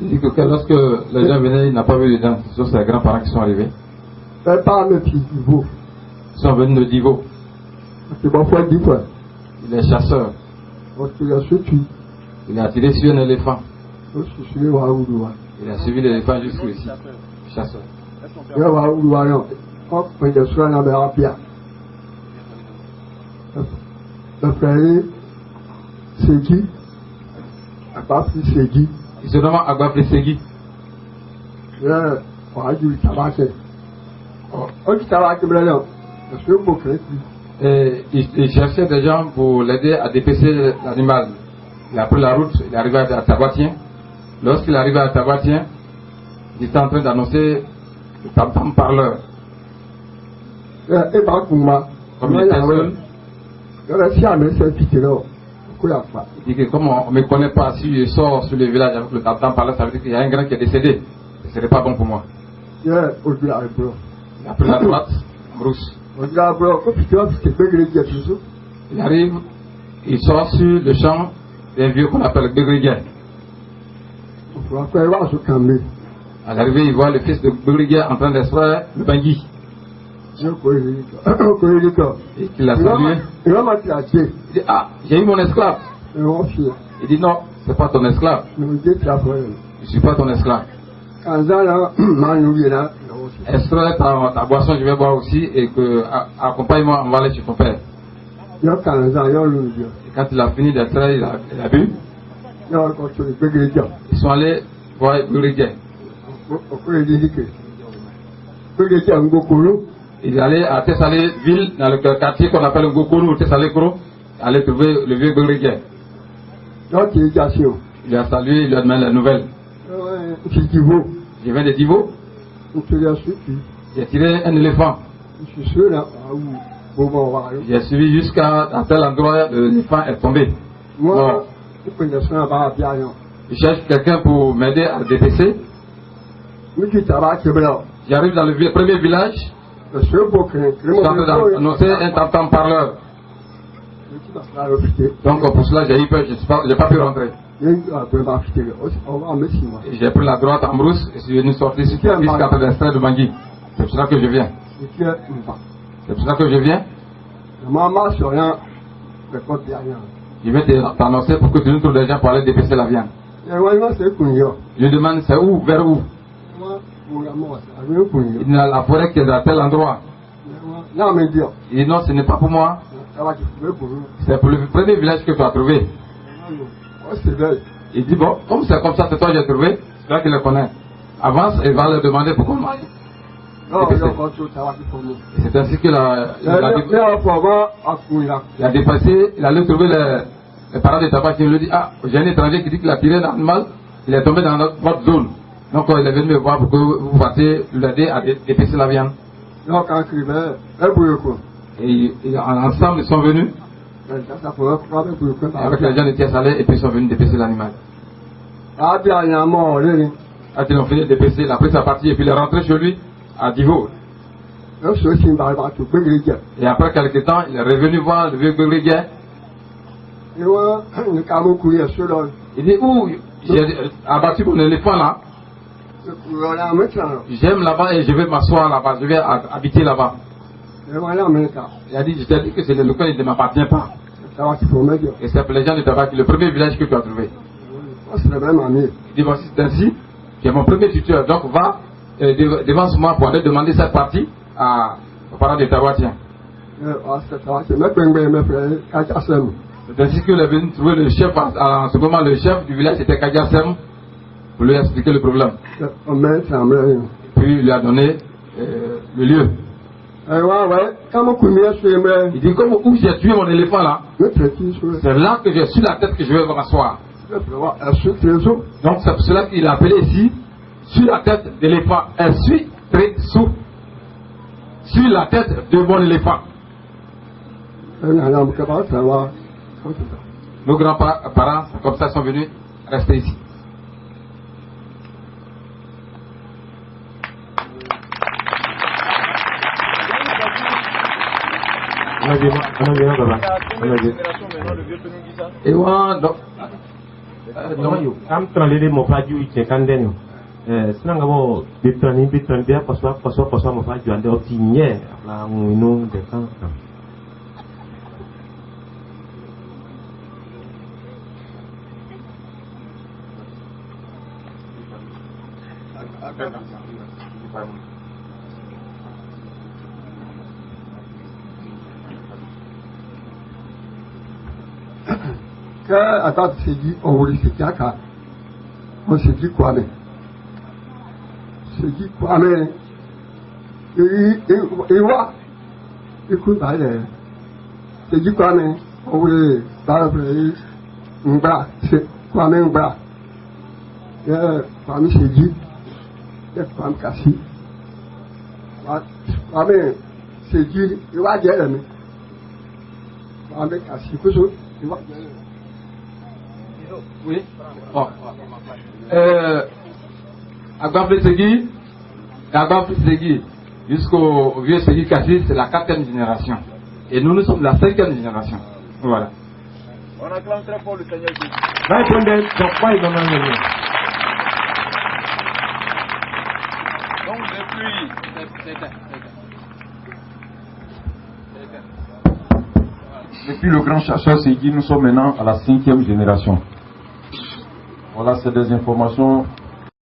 Il dit que lorsque les gens venaient, il n'a pas vu les dents, sauf ses grands-parents qui sont arrivés. Ils sont venus de Divo. Il est chasseur. Il a tiré sur un éléphant. Il a suivi l'éléphant jusqu'ici. Chasseur. Il se nomme Agbafle Segui. Et il cherchait des gens pour l'aider à dépecer l'animal. Il a pris la route, il est arrivé à Tabatien. Lorsqu'il est arrivé à Tabatien, il était en train d'annoncer le tam-tam parleur. Comme il était seul, il dit que comme on ne me connaît pas, si je sors sur le village avec le tam-tam parleur, ça veut dire qu'il y a un grand qui est décédé. Ce ne serait pas bon pour moi. Il a pris la droite, brousse. Il arrive, il sort sur le champ d'un vieux qu'on appelle Begriguet. À l'arrivée, il voit le fils de Begriguet en train d'extraire le bangui. Et il l'a salué. Il dit, ah, j'ai eu mon esclave. Il dit, non, c'est pas ton esclave. Je ne suis pas ton esclave. Extrais ta boisson, je vais boire aussi, et que accompagne-moi, on va aller chez ton père. Et quand il a fini d'extraire, il a bu. Ils sont allés voir Begriguet. Il est allé à Tessalé ville, dans le quartier qu'on appelle Ngokoro, Tessalé Koro, aller trouver le vieux Begriguet. Il a salué, il lui a demandé la nouvelle. Je viens de Divo. J'ai tiré un éléphant. J'ai suivi jusqu'à tel endroit, l'éléphant est tombé. Bon. Je cherche quelqu'un pour m'aider à le dépecer. J'arrive dans le premier village. Je suis en train d'annoncer un tam-tam parleur. Donc pour cela j'ai eu peur, je n'ai pas pu rentrer. J'ai pris la droite en brousse et je suis venu sortir sur la piste après l'extrait de Bangui. C'est pour cela que je viens. C'est pour cela que je viens. Je vais t'annoncer pour que tu nous trouves des gens pour aller dépecer la viande. Je demande c'est où, vers où? Il y a la forêt qui est à tel endroit. Il dit non, ce n'est pas pour moi. C'est pour le premier village que tu as trouvé. Il dit bon, comme c'est comme ça, c'est toi que j'ai trouvé, c'est toi qui le connais. Avance et va leur demander pourquoi on m'a dit. C'est ainsi qu'il a dépassé, il allait trouver les parents de tabac qui lui dit ah, j'ai un étranger qui dit qu'il a tiré un animal, il est tombé dans votre zone. Donc il est venu me voir pour que vous partiez l'aider à dépecer la viande. Et ensemble ils sont venus. Avec les gens de Tessalé et puis ils sont venus dépecer l'animal. Quand ils ont fini de dépecer, il a pris sa partie et puis il est rentré chez lui à Divo. Et après quelques temps, il est revenu voir le vieux Begriguet. Il dit où j'ai abattu mon éléphant là. J'aime là-bas et je vais m'asseoir là-bas, je vais habiter là-bas. Il a dit, je t'ai dit que c'est le coin, il ne m'appartient pas. Et c'est pour les gens de Tabaki, le premier village que tu as trouvé. Il dit, voici c'est ainsi, qui est mon premier tuteur, donc va devant moi pour aller demander cette partie aux parents de Tabatien. C'est ainsi qu'il est venu trouver le chef, en ce moment le chef du village était Kadiasem, pour lui expliquer le problème. Puis il lui a donné le lieu. Il dit comme où j'ai tué mon éléphant là, c'est là que j'ai sur la tête que je vais m'asseoir. Donc c'est pour cela qu'il a appelé ici sur la tête d'éléphant. Suis très sous sur la tête de mon éléphant. Nos grands-parents comme ça sont venus rester ici. Et moi, donc, Quand attends, c'est dit, on voulait se dire on s'est dit quoi, mais c'est dit quoi, mais et voilà, écoute, c'est dit quoi, mais on voulait parler, c'est quoi, mais parmi c'est dit, il y a femme cassée, mais c'est dit, il va dire, mais parmi cassée, que ce il va dire. Oui. Bon. Agbafe Segui, jusqu'au vieux Segui Kassi, c'est la 4e génération. Et nous sommes la 5e génération. Voilà. On acclame très fort le Seigneur Jésus. Donc depuis le grand chasseur Segui, nous sommes maintenant à la 5e génération. Voilà, c'est des informations